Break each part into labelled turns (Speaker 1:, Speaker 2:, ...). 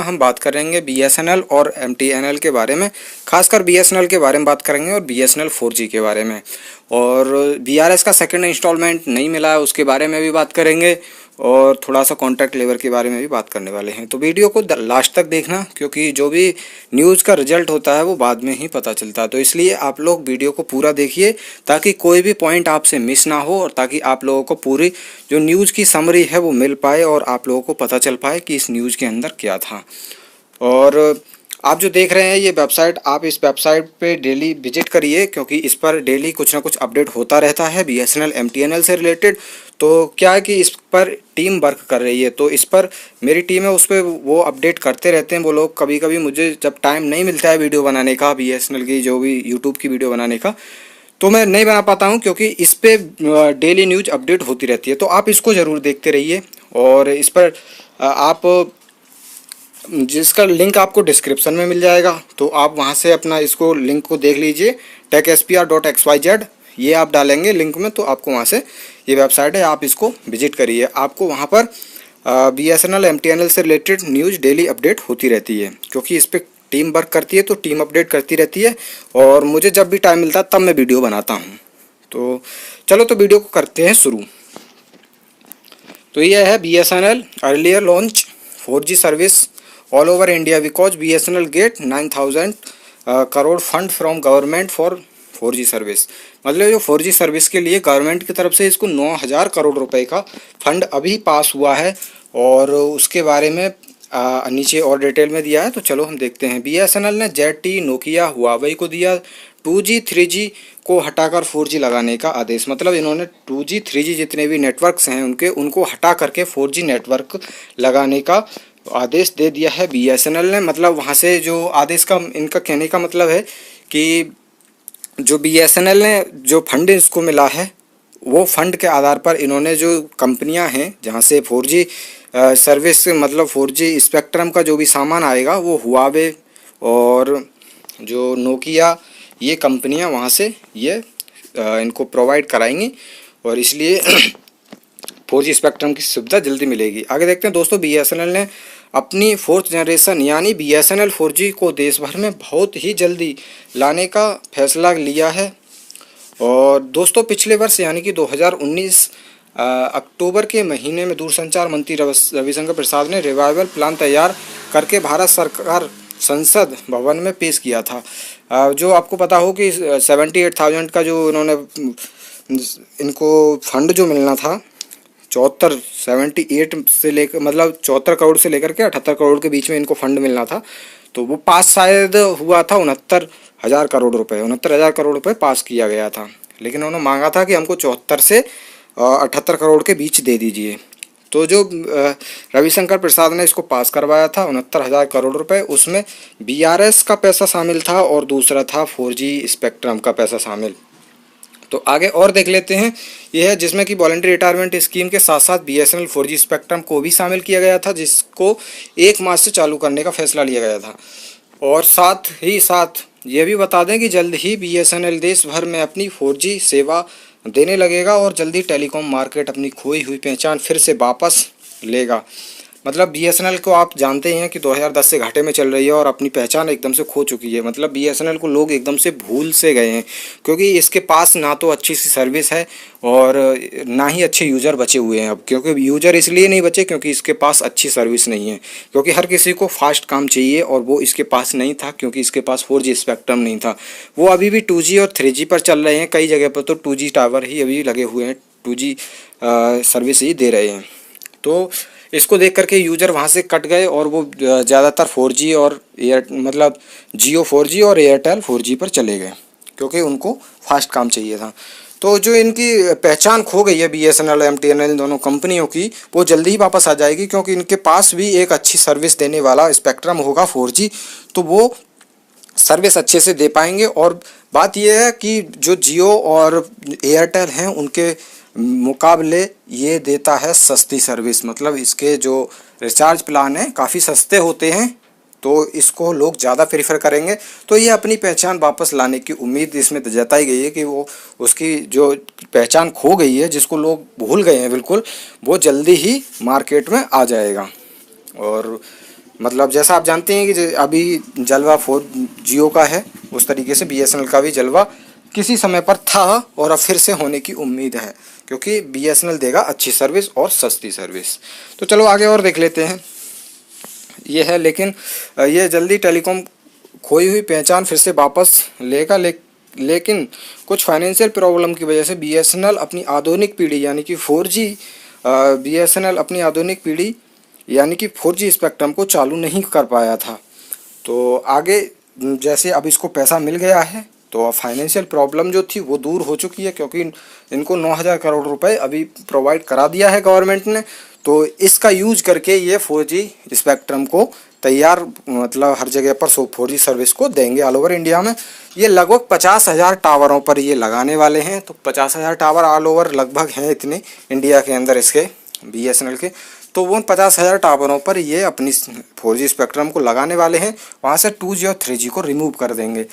Speaker 1: हम बात करेंगे बीएसएनएल और एमटीएनएल के बारे में। खासकर बीएसएनएल के बारे में बात करेंगे और बीएसएनएल 4G के बारे में। और बीआरएस का सेकंड इंस्टॉलमेंट नहीं मिला है उसके बारे में भी बात करेंगे और थोड़ा सा कॉन्ट्रैक्ट लेबर के बारे में भी बात करने वाले हैं। तो वीडियो को लास्ट तक देखना, क्योंकि जो भी न्यूज़ का रिजल्ट होता है वो बाद में ही पता चलता है। तो इसलिए आप लोग वीडियो को पूरा देखिए ताकि कोई भी पॉइंट आपसे मिस ना हो और ताकि आप लोगों को पूरी जो न्यूज़ की समरी है वो मिल पाए और आप लोगों को पता चल पाए कि इस न्यूज़ के अंदर क्या था। और आप जो देख रहे हैं ये वेबसाइट, आप इस वेबसाइट पे डेली विजिट करिए, क्योंकि इस पर डेली कुछ ना कुछ अपडेट होता रहता है बीएसएनएल एमटीएनएल से रिलेटेड। तो क्या है कि इस पर टीम वर्क कर रही है, तो इस पर मेरी टीम है, उस पर वो अपडेट करते रहते हैं वो लोग। कभी कभी मुझे जब टाइम नहीं मिलता है वीडियो बनाने का, बीएसएनएल की जो भी यूट्यूब की वीडियो बनाने का, तो मैं नहीं बना पाता हूँ, क्योंकि इस पर डेली न्यूज़ अपडेट होती रहती है। तो आप इसको ज़रूर देखते रहिए और इस पर आप जिसका लिंक आपको डिस्क्रिप्शन में मिल जाएगा, तो आप वहां से अपना इसको लिंक को देख लीजिए। techspr.xyz ये आप डालेंगे लिंक में, तो आपको वहां से ये वेबसाइट है, आप इसको विजिट करिए। आपको वहां पर बीएसएनएल एमटीएनएल से रिलेटेड न्यूज़ डेली अपडेट होती रहती है, क्योंकि इस पर टीम वर्क करती है, तो टीम अपडेट करती रहती है और मुझे जब भी टाइम मिलता है तब मैं वीडियो बनाता हूँ। तो चलो तो वीडियो को करते हैं शुरू। तो यह है BSNL earlier launch 4G service all over India because BSNL get 9,000 crore fund from government for 4G service. मतलब जो 4G सर्विस के लिए गवर्नमेंट की तरफ से इसको 9,000 करोड़ रुपए का फंड अभी पास हुआ है और उसके बारे में नीचे और डिटेल में दिया है। तो चलो हम देखते हैं। बीएसएनएल ने जेटी, नोकिया, हुआवेई को दिया 2G 3G को हटाकर 4G लगाने का आदेश। मतलब इन्होंने 2G 3G जितने भी नेटवर्क्स हैं उनको हटा करके 4G नेटवर्क लगाने का आदेश दे दिया है बीएसएनएल ने। मतलब वहाँ से जो आदेश का इनका कहने का मतलब है कि जो बीएसएनएल ने जो फंड इसको मिला है वो फंड के आधार पर इन्होंने जो कंपनियां हैं जहाँ से 4G सर्विस मतलब 4G स्पेक्ट्रम का जो भी सामान आएगा वो हुआवे और जो नोकिया ये कंपनियां वहाँ से ये इनको प्रोवाइड कराएंगी और इसलिए 4G स्पेक्ट्रम की सुविधा जल्दी मिलेगी। आगे देखते हैं दोस्तों। बीएसएनएल ने अपनी 4th जनरेशन यानी बीएसएनएल 4G को देश भर में बहुत ही जल्दी लाने का फैसला लिया है। और दोस्तों पिछले वर्ष यानी कि 2019 अक्टूबर के महीने में दूरसंचार मंत्री रविशंकर प्रसाद ने रिवाइवल प्लान तैयार करके भारत सरकार संसद भवन में पेश किया था। जो आपको पता हो कि 78,000 का जो इन्होंने इनको फंड जो मिलना था 78 से लेकर मतलब 74 करोड़ से लेकर के 78 करोड़ के बीच में इनको फंड मिलना था, तो वो पास शायद हुआ था 69,000 करोड़ रुपए। 69,000 करोड़ रुपए पास किया गया था, लेकिन उन्होंने मांगा था कि हमको 74 से 78 करोड़ के बीच दे दीजिए। तो जो रविशंकर प्रसाद ने इसको पास करवाया था 69,000 करोड़ रुपए, उसमें बीआरएस का पैसा शामिल था और दूसरा था 4G स्पेक्ट्रम का पैसा शामिल। तो आगे और देख लेते हैं। यह है जिसमें कि वॉलंटरी रिटायरमेंट स्कीम के साथ साथ बीएसएनएल 4G स्पेक्ट्रम को भी शामिल किया गया था, जिसको 1 मार्च से चालू करने का फैसला लिया गया था। और साथ ही साथ ये भी बता दें कि जल्द ही बीएसएनएल देश भर में अपनी 4G सेवा देने लगेगा और जल्दी टेलीकॉम मार्केट अपनी खोई हुई पहचान फिर से वापस लेगा। मतलब बीएसएनएल को आप जानते हैं कि 2010 से घाटे में चल रही है और अपनी पहचान एकदम से खो चुकी है। मतलब बीएसएनएल को लोग एकदम से भूल से गए हैं, क्योंकि इसके पास ना तो अच्छी सी सर्विस है और ना ही अच्छे यूज़र बचे हुए हैं अब। क्योंकि यूज़र इसलिए नहीं बचे क्योंकि इसके पास अच्छी सर्विस नहीं है, क्योंकि हर किसी को फास्ट काम चाहिए और वो इसके पास नहीं था, क्योंकि इसके पास 4G स्पेक्ट्रम नहीं था। वो अभी भी 2G और 3G पर चल रहे हैं, कई जगह पर तो 2G टावर ही अभी लगे हुए हैं, 2G सर्विस ही दे रहे हैं। तो इसको देख करके यूज़र वहाँ से कट गए और वो ज़्यादातर 4G और मतलब जियो 4G और एयरटेल 4G पर चले गए, क्योंकि उनको फास्ट काम चाहिए था। तो जो इनकी पहचान खो गई है बीएसएनएल एमटीएनएल दोनों कंपनियों की, वो जल्दी ही वापस आ जाएगी, क्योंकि इनके पास भी एक अच्छी सर्विस देने वाला स्पेक्ट्रम होगा 4G, तो वो सर्विस अच्छे से दे पाएंगे। और बात यह है कि जो जियो और एयरटेल हैं उनके मुकाबले ये देता है सस्ती सर्विस। मतलब इसके जो रिचार्ज प्लान हैं काफ़ी सस्ते होते हैं, तो इसको लोग ज़्यादा प्रेफर करेंगे। तो ये अपनी पहचान वापस लाने की उम्मीद इसमें जताई गई है कि वो उसकी जो पहचान खो गई है, जिसको लोग भूल गए हैं बिल्कुल, वो जल्दी ही मार्केट में आ जाएगा। और मतलब जैसा आप जानते हैं कि अभी जलवा 4 जियो का है, उस तरीके से BSNL का भी जलवा किसी समय पर था और अब फिर से होने की उम्मीद है, क्योंकि BSNL देगा अच्छी सर्विस और सस्ती सर्विस। तो चलो आगे और देख लेते हैं। ये है, लेकिन ये जल्दी टेलीकॉम खोई हुई पहचान फिर से वापस लेगा, लेकिन कुछ फाइनेंशियल प्रॉब्लम की वजह से BSNL अपनी आधुनिक पीढ़ी यानी कि 4G BSNL अपनी आधुनिक पीढ़ी यानी कि 4G स्पेक्ट्रम को चालू नहीं कर पाया था। तो आगे जैसे अब इसको पैसा मिल गया है तो फाइनेंशियल प्रॉब्लम जो थी वो दूर हो चुकी है, क्योंकि इनको 9,000 करोड़ रुपए अभी प्रोवाइड करा दिया है गवर्नमेंट ने। तो इसका यूज करके ये 4G स्पेक्ट्रम को तैयार, मतलब हर जगह पर 4G सर्विस को देंगे ऑल ओवर इंडिया में। ये लगभग 50,000 टावरों पर ये लगाने वाले हैं। तो 50,000 टावर ऑल ओवर लगभग हैं इतने इंडिया के अंदर इसके BSNL के। तो वो 50,000 टावरों पर ये अपनी 4G स्पेक्ट्रम को लगाने वाले हैं, वहाँ से 2G और 3G को रिमूव कर देंगे।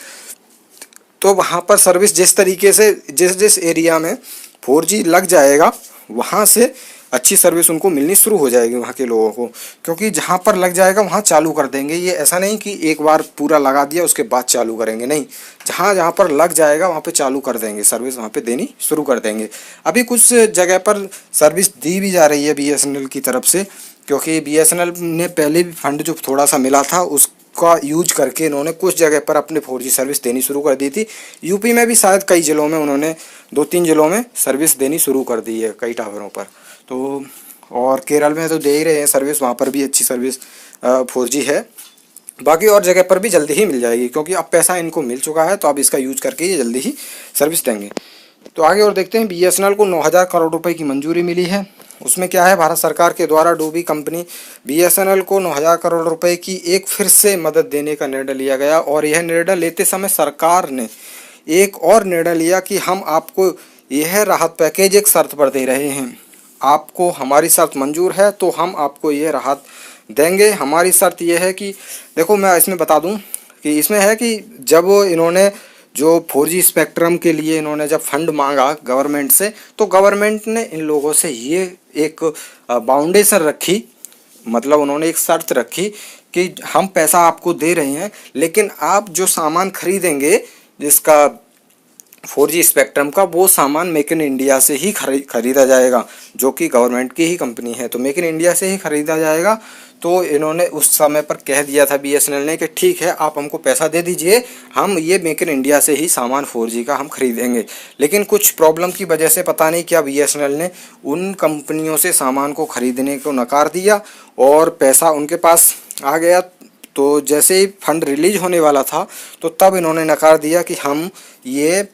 Speaker 1: तो वहाँ पर सर्विस जिस तरीके से जिस एरिया में 4G लग जाएगा वहाँ से अच्छी सर्विस उनको मिलनी शुरू हो जाएगी वहाँ के लोगों को, क्योंकि जहाँ पर लग जाएगा वहाँ चालू कर देंगे। ये ऐसा नहीं कि एक बार पूरा लगा दिया उसके बाद चालू करेंगे, नहीं, जहाँ जहाँ पर लग जाएगा वहाँ पे चालू कर देंगे, सर्विस वहाँ पे देनी शुरू कर देंगे। अभी कुछ जगह पर सर्विस दी भी जा रही है BSNL की तरफ से, क्योंकि BSNL ने पहले भी फंड जो थोड़ा सा मिला था उसका यूज करके इन्होंने कुछ जगह पर अपने 4G सर्विस देनी शुरू कर दी थी। यूपी में भी शायद कई ज़िलों में उन्होंने 2-3 ज़िलों में सर्विस देनी शुरू कर दी है कई टावरों पर। तो और केरल में तो दे ही रहे हैं सर्विस, वहाँ पर भी अच्छी सर्विस 4G है। बाकी और जगह पर भी जल्दी ही मिल जाएगी, क्योंकि अब पैसा इनको मिल चुका है तो अब इसका यूज करके ये जल्दी ही सर्विस देंगे। तो आगे और देखते हैं। BSNL को 9,000 करोड़ रुपए की मंजूरी मिली है। उसमें क्या है, भारत सरकार के द्वारा डूबी कंपनी BSNL को 9,000 करोड़ रुपए की एक फिर से मदद देने का निर्णय लिया गया। और यह निर्णय लेते समय सरकार ने एक और निर्णय लिया कि हम आपको यह राहत पैकेज एक शर्त पर दे रहे हैं। आपको हमारी शर्त मंजूर है तो हम आपको ये राहत देंगे। हमारी शर्त यह है कि देखो, मैं इसमें बता दूं कि इसमें है कि जब इन्होंने जो 4G स्पेक्ट्रम के लिए इन्होंने जब फंड मांगा गवर्नमेंट से, तो गवर्नमेंट ने इन लोगों से ये एक बाउंडेशन रखी, मतलब उन्होंने एक शर्त रखी कि हम पैसा आपको दे रहे हैं, लेकिन आप जो सामान खरीदेंगे जिसका 4G स्पेक्ट्रम का, वो सामान मेक इन इंडिया से ही खरीदा जाएगा, जो कि गवर्नमेंट की ही कंपनी है, तो मेक इन इंडिया से ही खरीदा जाएगा। तो इन्होंने उस समय पर कह दिया था BSNL ने कि ठीक है, आप हमको पैसा दे दीजिए, हम ये मेक इन इंडिया से ही सामान 4G का हम खरीदेंगे। लेकिन कुछ प्रॉब्लम की वजह से पता नहीं क्या BSNL ने उन कंपनियों से सामान को खरीदने को नकार दिया और पैसा उनके पास आ गया। तो जैसे ही फंड रिलीज होने वाला था तो तब इन्होंने नकार दिया कि हम ये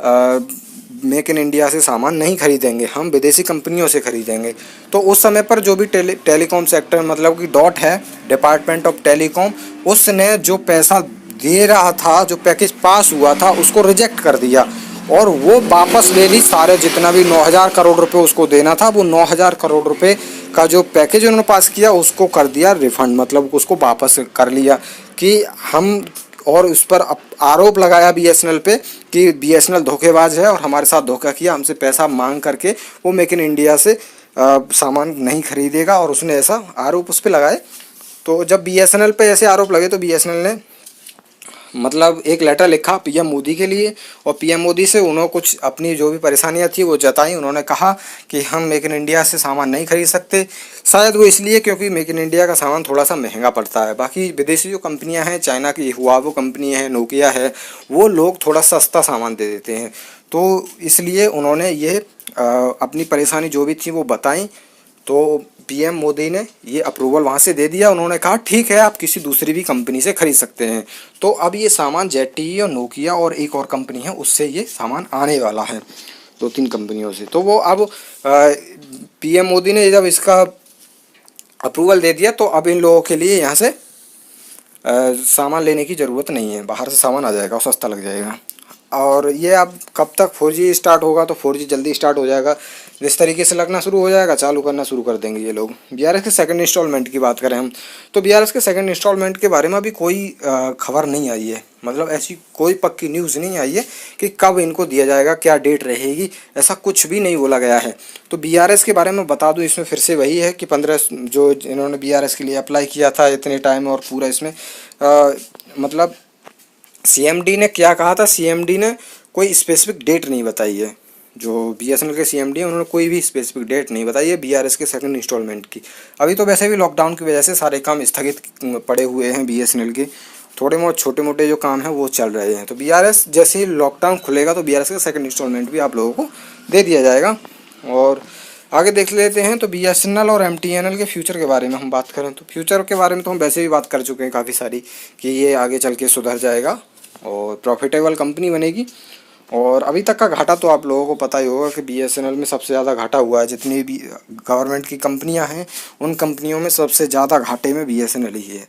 Speaker 1: मेक इन इंडिया से सामान नहीं खरीदेंगे, हम विदेशी कंपनियों से खरीदेंगे। तो उस समय पर जो भी टेलीकॉम सेक्टर, मतलब कि डॉट है, डिपार्टमेंट ऑफ टेलीकॉम, उसने जो पैसा दे रहा था, जो पैकेज पास हुआ था, उसको रिजेक्ट कर दिया और वो वापस ले ली सारे, जितना भी 9,000 करोड़ रुपए उसको देना था, वो 9,000 करोड़ रुपए का जो पैकेज उन्होंने पास किया उसको कर दिया रिफंड, मतलब उसको वापस कर लिया कि हम, और उस पर आरोप लगाया BSNL पे कि BSNL धोखेबाज है और हमारे साथ धोखा किया, हमसे पैसा मांग करके वो मेक इन इंडिया से सामान नहीं खरीदेगा, और उसने ऐसा आरोप उस पर लगाए। तो जब BSNL पे ऐसे आरोप लगे तो BSNL ने मतलब एक लेटर लिखा PM मोदी के लिए, और PM मोदी से उन्होंने कुछ अपनी जो भी परेशानियां थी वो जताई। उन्होंने कहा कि हम मेक इन इंडिया से सामान नहीं खरीद सकते, शायद वो इसलिए क्योंकि मेक इन इंडिया का सामान थोड़ा सा महंगा पड़ता है। बाकी विदेशी जो कंपनियां हैं, चाइना की हुआवे कंपनी है, नोकिया है, वो लोग थोड़ा सस्ता सामान दे देते हैं। तो इसलिए उन्होंने ये अपनी परेशानी जो भी थी वो बताई। तो PM मोदी ने ये अप्रूवल वहाँ से दे दिया। उन्होंने कहा ठीक है, आप किसी दूसरी भी कंपनी से खरीद सकते हैं। तो अब ये सामान ZTE और नोकिया और एक और कंपनी है उससे ये सामान आने वाला है, 2-3 कंपनियों से। तो वो अब PM मोदी ने जब इसका अप्रूवल दे दिया तो अब इन लोगों के लिए यहाँ से सामान लेने की ज़रूरत नहीं है, बाहर से सामान आ जाएगा और सस्ता लग जाएगा। और ये अब कब तक 4G स्टार्ट होगा, तो 4G जल्दी स्टार्ट हो जाएगा। जिस तरीके से लगना शुरू हो जाएगा चालू करना शुरू कर देंगे ये लोग। बीआरएस के सेकंड इंस्टॉलमेंट की बात करें हम, तो बीआरएस के सेकंड इंस्टॉलमेंट के बारे में अभी कोई खबर नहीं आई है, मतलब ऐसी कोई पक्की न्यूज़ नहीं आई है कि कब इनको दिया जाएगा, क्या डेट रहेगी, ऐसा कुछ भी नहीं बोला गया है। तो बीआरएस के बारे में बता दूं, इसमें फिर से वही है कि 15 जो इन्होंने बीआरएस के लिए अप्लाई किया था इतने टाइम, और पूरा इसमें मतलब सीएमडी ने क्या कहा था, सीएमडी ने कोई स्पेसिफिक डेट नहीं बताई है। जो बीएसएनएल के सीएमडी हैं उन्होंने कोई भी स्पेसिफिक डेट नहीं बताई है बीआरएस के सेकंड इंस्टॉलमेंट की। अभी तो वैसे भी लॉकडाउन की वजह से सारे काम स्थगित पड़े हुए हैं बीएसएनएल के, थोड़े बहुत छोटे मोटे जो काम हैं वो चल रहे हैं। तो बीआरएस जैसे ही लॉकडाउन खुलेगा तो बीआरएस का सेकंड इंस्टॉलमेंट भी आप लोगों को दे दिया जाएगा। और आगे देख लेते हैं। तो बीएसएनएल और एमटीएनएल के फ्यूचर के बारे में हम बात करें तो फ्यूचर के बारे में तो हम वैसे भी बात कर चुके हैं काफ़ी सारी, कि ये आगे चल के सुधर जाएगा और प्रॉफिटेबल कंपनी बनेगी। और अभी तक का घाटा तो आप लोगों को पता ही होगा कि बीएसएनएल में सबसे ज़्यादा घाटा हुआ है। जितनी भी गवर्नमेंट की कंपनियां हैं उन कंपनियों में सबसे ज़्यादा घाटे में बीएसएनएल ही है।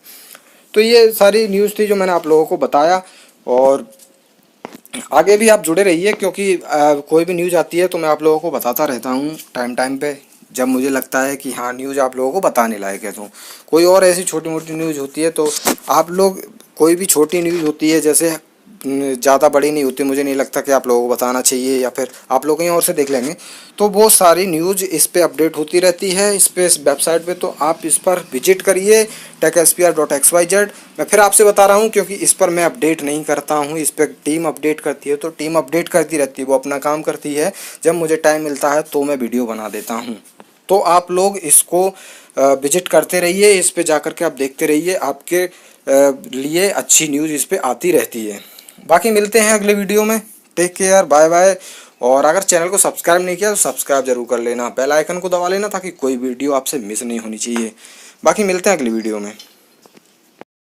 Speaker 1: तो ये सारी न्यूज़ थी जो मैंने आप लोगों को बताया, और आगे भी आप जुड़े रहिए क्योंकि कोई भी न्यूज़ आती है तो मैं आप लोगों को बताता रहता हूँ टाइम पे, जब मुझे लगता है कि हाँ न्यूज़ आप लोगों को बताने लायक है। तो कोई और ऐसी छोटी मोटी न्यूज़ होती है तो आप लोग, कोई भी छोटी न्यूज़ होती है जैसे ज़्यादा बड़ी नहीं होती, मुझे नहीं लगता कि आप लोगों को बताना चाहिए, या फिर आप लोग कहीं और से देख लेंगे, तो वो सारी न्यूज़ इस पे अपडेट होती रहती है इस वेबसाइट पे। तो आप इस पर विजिट करिए techspr.xyz। मैं फिर आपसे बता रहा हूँ क्योंकि इस पर मैं अपडेट नहीं करता हूँ, इस पर टीम अपडेट करती है। तो टीम अपडेट करती रहती है, वो अपना काम करती है, जब मुझे टाइम मिलता है तो मैं वीडियो बना देता हूँ। तो आप लोग इसको विजिट करते रहिए, इस पे जाकर के आप देखते रहिए, आपके लिए अच्छी न्यूज़ इस पे आती रहती है। बाकी मिलते हैं अगले वीडियो में, टेक केयर, बाय बाय। और अगर चैनल को सब्सक्राइब नहीं किया तो सब्सक्राइब जरूर कर लेना, बेल आइकन को दबा लेना ताकि कोई वीडियो आपसे मिस नहीं होनी चाहिए। बाकी मिलते हैं अगली वीडियो में।